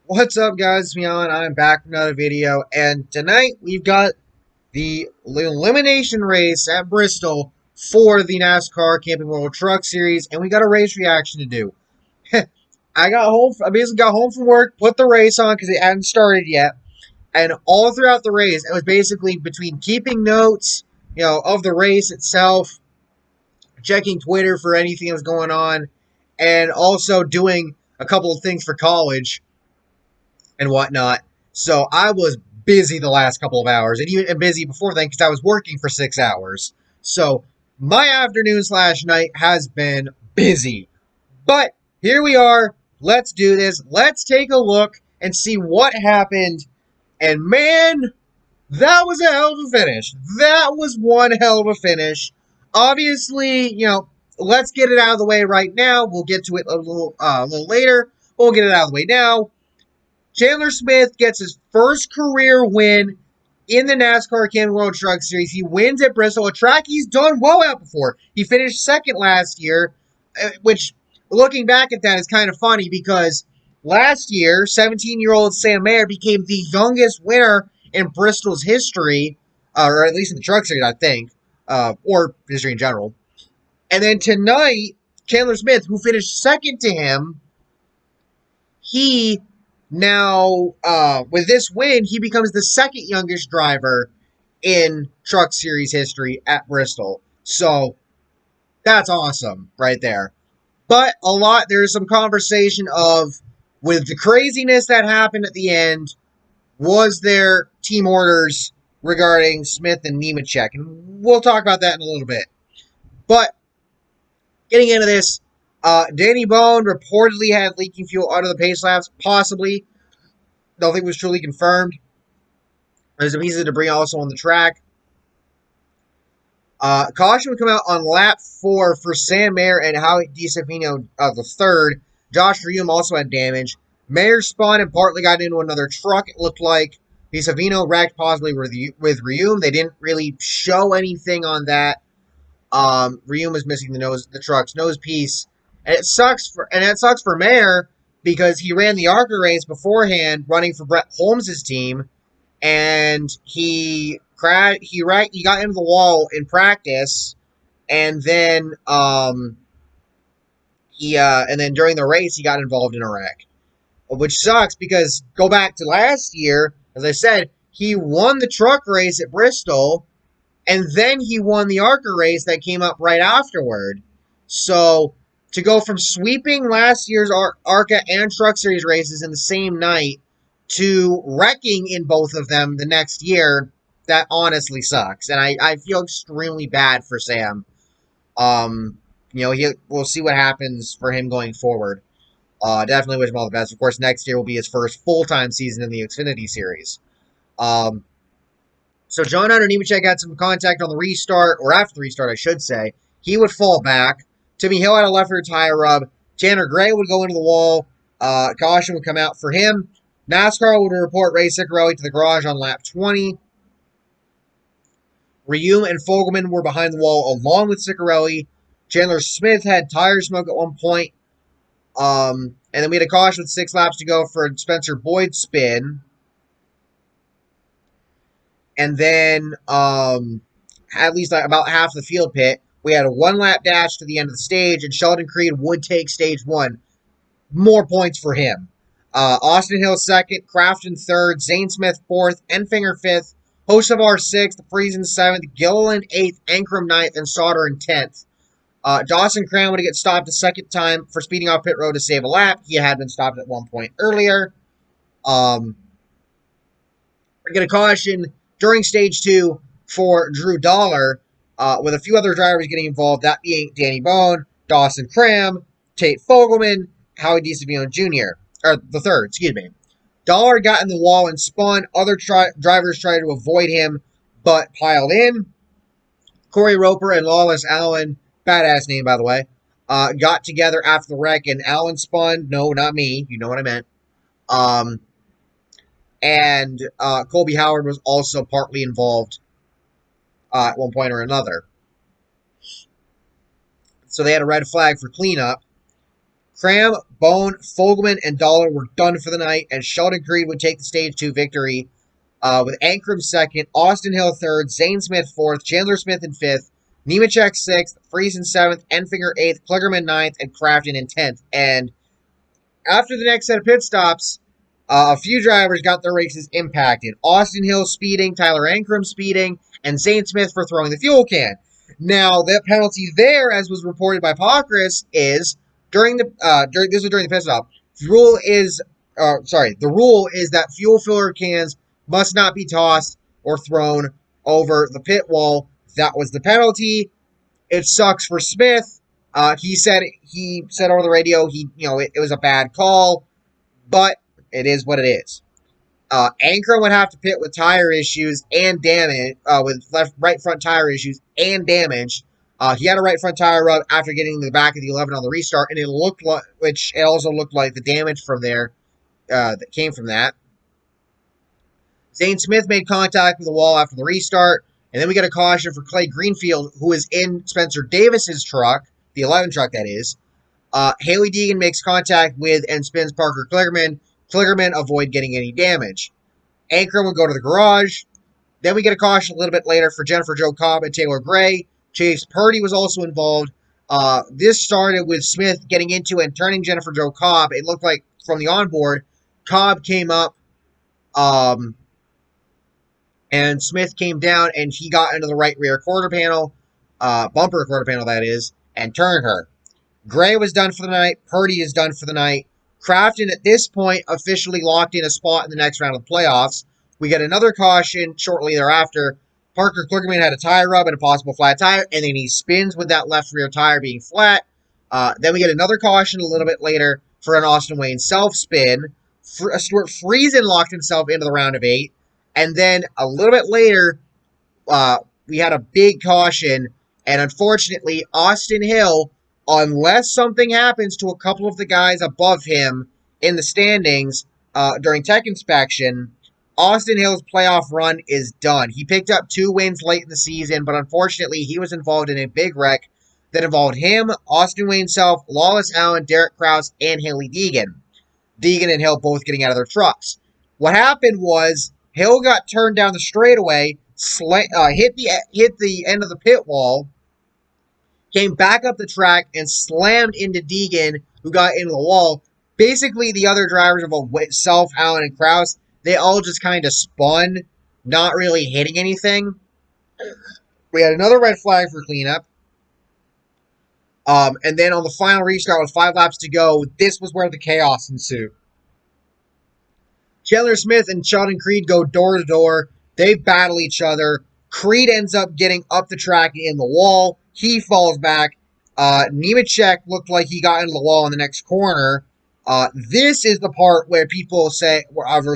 What's up, guys? It's me, Alan. I'm back with another video, and tonight we've got the elimination race at Bristol for the NASCAR Camping World Truck Series, and we got a race reaction to do. I basically got home from work, put the race on because it hadn't started yet, and all throughout the race, it was basically between keeping notes, of the race itself, checking Twitter for anything that was going on, and also doing a couple of things for college and whatnot. So I was busy the last couple of hours, and even busy before then because I was working for 6 hours. So my afternoon slash night has been busy. But here we are. Let's do this. Let's take a look and see what happened. And man, that was a hell of a finish. That was one hell of a finish. Obviously, let's get it out of the way right now. We'll get to it a little later. We'll get it out of the way now. Chandler Smith gets his first career win in the NASCAR Camping World Truck Series. He wins at Bristol, a track he's done well at before. He finished second last year, which, looking back at that, is kind of funny because last year, 17-year-old Sam Mayer became the youngest winner in Bristol's history, or at least in the Truck Series, I think, or history in general. And then tonight, Chandler Smith, who finished second to him, he now, with this win, he becomes the second youngest driver in Truck Series history at Bristol. So that's awesome right there. But there's some conversation of, with the craziness that happened at the end, was there team orders regarding Smith and Nemechek? And we'll talk about that in a little bit. But getting into this, Danny Bone reportedly had leaking fuel out of the pace laps, possibly. Nothing was truly confirmed. There's a piece of debris also on the track. Caution would come out on lap 4 for Sam Mayer and Howie DiStefano the third. Josh Reum also had damage. Mayer spun and partly got into another truck, it looked like. DiStefano wrecked possibly with Reum. They didn't really show anything on that. Reum was missing the truck's nose piece. And it sucks for Mayer because he ran the ARCA race beforehand, running for Brett Holmes' team, and he got into the wall in practice, and then during the race he got involved in a wreck, which sucks because go back to last year, as I said, he won the truck race at Bristol, and then he won the ARCA race that came up right afterward. So to go from sweeping last year's ARCA and Truck Series races in the same night to wrecking in both of them the next year, that honestly sucks. And I feel extremely bad for Sam. We'll see what happens for him going forward. Definitely wish him all the best. Of course, next year will be his first full-time season in the Xfinity Series. So John Hunter Nemechek had some contact on the restart, or after the restart, I should say. He would fall back. Timmy Hill had a left rear tire rub. Tanner Gray would go into the wall. Caution would come out for him. NASCAR would report Ray Ciccarelli to the garage on lap 20. Reum and Fogelman were behind the wall along with Ciccarelli. Chandler Smith had tire smoke at one point. And then we had a caution with 6 laps to go for Spencer Boyd's spin. And then, at least about half the field pit, we had a 1-lap dash to the end of the stage, and Sheldon Creed would take stage 1. More points for him. Austin Hill 2nd, Crafton 3rd, Zane Smith 4th, Enfinger 5th, Hocevar 6th, Friesen 7th, Gilliland 8th, Ankrum 9th, and Sauter in 10th. Dawson Cram would get stopped a second time for speeding off pit road to save a lap. He had been stopped at one point earlier. We get a caution during stage 2 for Drew Dollar, with a few other drivers getting involved, that being Danny Bone, Dawson Cram, Tate Fogelman, Howie DiStefano Jr., or the third, excuse me. Dollar got in the wall and spun. Other drivers tried to avoid him, but piled in. Corey Roper and Lawless Allen, badass name, by the way, got together after the wreck, and Allen spun. No, not me. You know what I meant. And Colby Howard was also partly involved at one point or another. So they had a red flag for cleanup. Cram, Bone, Fogelman, and Dollar were done for the night, and Sheldon Creed would take the Stage 2 victory with Ankrum second, Austin Hill third, Zane Smith fourth, Chandler Smith in fifth, Nemechek sixth, Friesen seventh, Enfinger eighth, Kligerman ninth, and Crafton in 10th. And after the next set of pit stops, a few drivers got their races impacted. Austin Hill speeding, Tyler Ankrum speeding, and Zane Smith for throwing the fuel can. Now, the penalty there, as was reported by Pockrass, is during the pit stop. The rule is that fuel filler cans must not be tossed or thrown over the pit wall. That was the penalty. It sucks for Smith. He said over the radio it was a bad call, but it is what it is. Anchor would have to pit with tire issues and damage, with right front tire issues and damage. He had a right front tire rub after getting to the back of the 11 on the restart, and it also looked like the damage from there that came from that. Zane Smith made contact with the wall after the restart, and then we get a caution for Clay Greenfield, who is in Spencer Davis's truck, the 11 truck that is. Haley Deegan makes contact with and spins Parker Kligerman. Kligerman avoid getting any damage. Ankrum would go to the garage. Then we get a caution a little bit later for Jennifer Jo Cobb and Taylor Gray. Chase Purdy was also involved. This started with Smith getting into and turning Jennifer Jo Cobb. It looked like from the onboard, Cobb came up, and Smith came down, and he got into the right rear quarter panel, bumper quarter panel that is, and turned her. Gray was done for the night. Purdy is done for the night. Crafton, at this point, officially locked in a spot in the next round of the playoffs. We get another caution shortly thereafter. Parker Kligerman had a tire rub and a possible flat tire, and then he spins with that left rear tire being flat. Then we get another caution a little bit later for an Austin Wayne self-spin. Stewart Friesen locked himself into the round of 8. And then a little bit later, we had a big caution, and unfortunately, Austin Hill, unless something happens to a couple of the guys above him in the standings during tech inspection, Austin Hill's playoff run is done. He picked up 2 wins late in the season, but unfortunately, he was involved in a big wreck that involved him, Austin Wayne Self, Lawless Allen, Derek Krause, and Haley Deegan. Deegan and Hill both getting out of their trucks. What happened was Hill got turned down the straightaway, hit the end of the pit wall, came back up the track, and slammed into Deegan, who got into the wall. Basically, the other drivers of Self, Allen, and Krause, they all just kind of spun, not really hitting anything. We had another red flag for cleanup. And then on the final restart with 5 laps to go, this was where the chaos ensued. Chandler Smith and Sheldon Creed go door to door. They battle each other. Creed ends up getting up the track in the wall. He falls back. Nemechek looked like he got into the wall in the next corner. This is the part where people are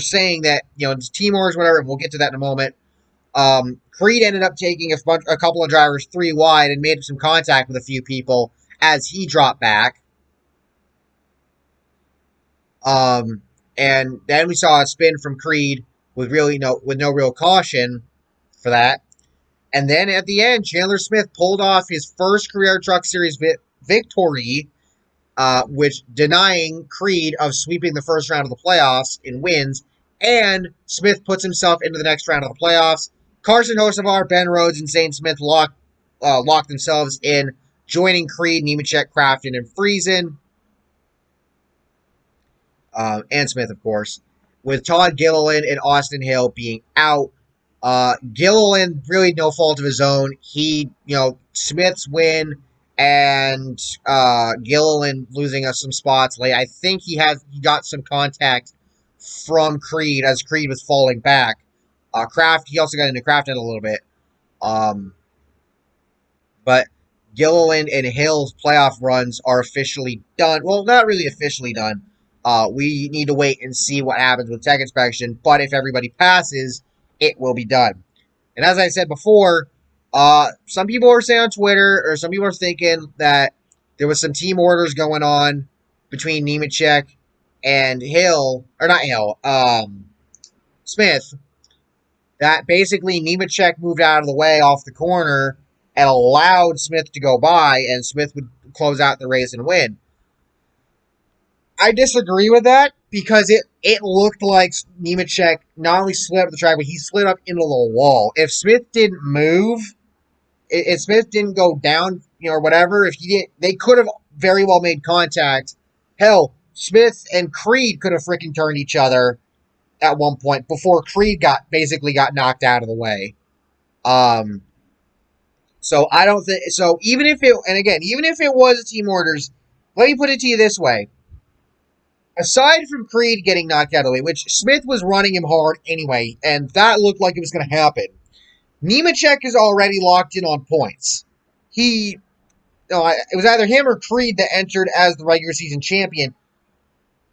saying that, it's team orders, whatever. We'll get to that in a moment. Creed ended up taking a couple of drivers 3 wide and made some contact with a few people as he dropped back. And then we saw a spin from Creed with no real caution for that. And then at the end, Chandler Smith pulled off his first career Truck Series victory, which denying Creed of sweeping the first round of the playoffs in wins. And Smith puts himself into the next round of the playoffs. Carson Hocevar, Ben Rhodes, and Zane Smith locked themselves in, joining Creed, Nemechek, Crafton, and Friesen. And Smith, of course, with Todd Gilliland and Austin Hill being out. Gilliland, really no fault of his own. Smith's win and Gilliland losing us some spots late. I think he got some contact from Creed as Creed was falling back. He also got into Crafton a little bit. But Gilliland and Hill's playoff runs are officially done. Well, not really officially done. We need to wait and see what happens with tech inspection. But if everybody passes, it will be done. And as I said before, some people are saying on Twitter, or some people are thinking that there was some team orders going on between Nemechek and Smith, that basically Nemechek moved out of the way off the corner and allowed Smith to go by, and Smith would close out the race and win. I disagree with that because it looked like Nemechek not only slid up the track, but he slid up into the wall. If Smith didn't move, if Smith didn't go down, or whatever, if he didn't, they could have very well made contact. Hell, Smith and Creed could have freaking turned each other at one point before Creed basically got knocked out of the way. Um, so I don't think so. Even if it, and again, even if it was team orders, let me put it to you this way: aside from Creed getting knocked out of the way, which Smith was running him hard anyway, and that looked like it was going to happen. Nemechek is already locked in on points. It was either him or Creed that entered as the regular season champion,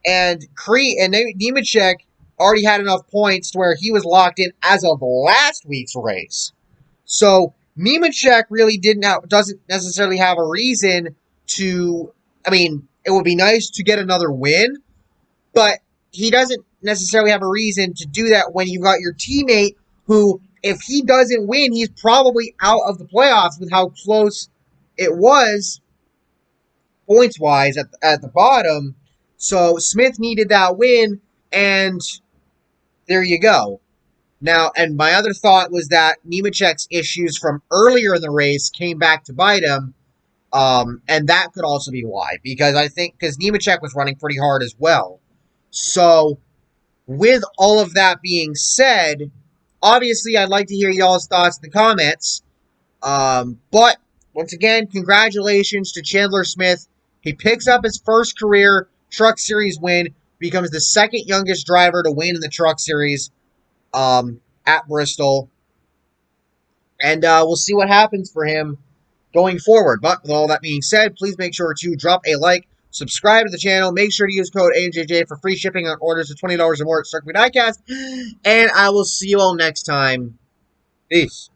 and Nemechek already had enough points to where he was locked in as of last week's race. So Nemechek really doesn't necessarily have a reason to. I mean, it would be nice to get another win, but he doesn't necessarily have a reason to do that when you've got your teammate who, if he doesn't win, he's probably out of the playoffs with how close it was points-wise at the bottom. So Smith needed that win, and there you go. Now, and my other thought was that Nemechek's issues from earlier in the race came back to bite him, and that could also be why. Because Nemechek was running pretty hard as well. So, with all of that being said, obviously I'd like to hear y'all's thoughts in the comments. But, once again, congratulations to Chandler Smith. He picks up his first career Truck Series win, becomes the second youngest driver to win in the Truck Series at Bristol. And we'll see what happens for him going forward. But with all that being said, please make sure to drop a like, subscribe to the channel, make sure to use code ANJJ for free shipping on orders of $20 or more at Truck and ARCA. And I will see you all next time. Peace.